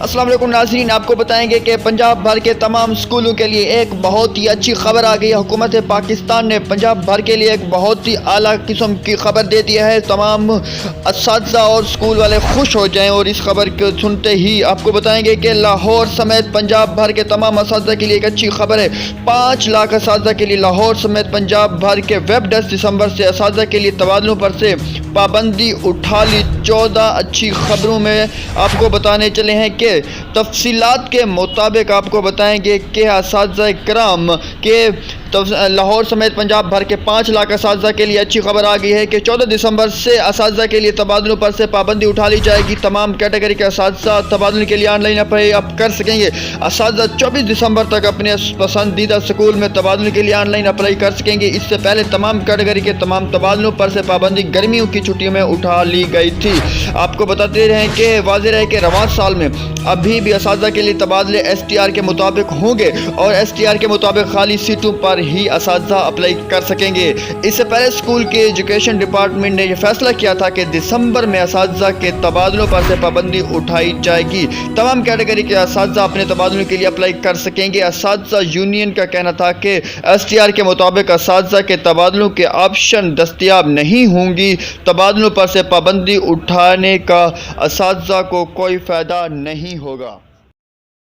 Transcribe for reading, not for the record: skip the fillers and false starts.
السلام علیکم ناظرین، آپ کو بتائیں گے کہ پنجاب بھر کے تمام اسکولوں کے لیے ایک بہت ہی اچھی خبر آ گئی ہے۔ حکومت پاکستان نے پنجاب بھر کے لیے ایک بہت ہی اعلیٰ قسم کی خبر دے دی ہے۔ تمام اساتذہ اور اسکول والے خوش ہو جائیں، اور اس خبر کو سنتے ہی آپ کو بتائیں گے کہ لاہور سمیت پنجاب بھر کے تمام اساتذہ کے لیے ایک اچھی خبر ہے۔ 5 لاکھ اساتذہ کے لیے لاہور سمیت پنجاب بھر کے ویب 10 دسمبر سے اساتذہ کے لیے تبادلوں پر سے پابندی اٹھا لی۔ 14 اچھی خبروں میں آپ کو بتانے چلے ہیں کہ تفصیلات کے مطابق آپ کو بتائیں گے کہ اساتذہ کرام کے لاہور سمیت پنجاب بھر کے 5 لاکھ اساتذہ کے لیے اچھی خبر آ گئی ہے کہ 14 دسمبر سے اساتذہ کے لیے تبادلوں پر سے پابندی اٹھا لی جائے گی۔ تمام کیٹیگری کے اساتذہ تبادلے کے لیے آن لائن اپلائی اب کر سکیں گے۔ اساتذہ 24 دسمبر تک اپنے پسندیدہ اسکول میں تبادلے کے لیے آن لائن اپلائی کر سکیں گے۔ اس سے پہلے تمام کیٹیگری کے تمام تبادلوں پر سے پابندی گرمیوں کی چھٹیوں میں اٹھا لی گئی تھی۔ آپ کو بتاتے رہیں کہ واضح رہے کہ رواں سال میں ابھی بھی اساتذہ کے لیے تبادلے STR کے مطابق ہوں گے، اور STR کے مطابق خالی سیٹوں پر ہی اساتذہ اپلائی کر سکیں گے۔ اس سے پہلے اسکول کے ایجوکیشن ڈپارٹمنٹ نے یہ فیصلہ کیا تھا کہ دسمبر میں اساتذہ کے تبادلوں پر سے پابندی اٹھائی جائے گی۔ تمام کیٹیگری کے اساتذہ اپنے تبادلوں کے لیے اپلائی کر سکیں گے۔ اساتذہ یونین کا کہنا تھا کہ STR کے مطابق اساتذہ کے تبادلوں کے آپشن دستیاب نہیں ہوں گی۔ تبادلوں پر سے پابندی اٹھانے کا اساتذہ کو کوئی فائدہ نہیں ہوگا۔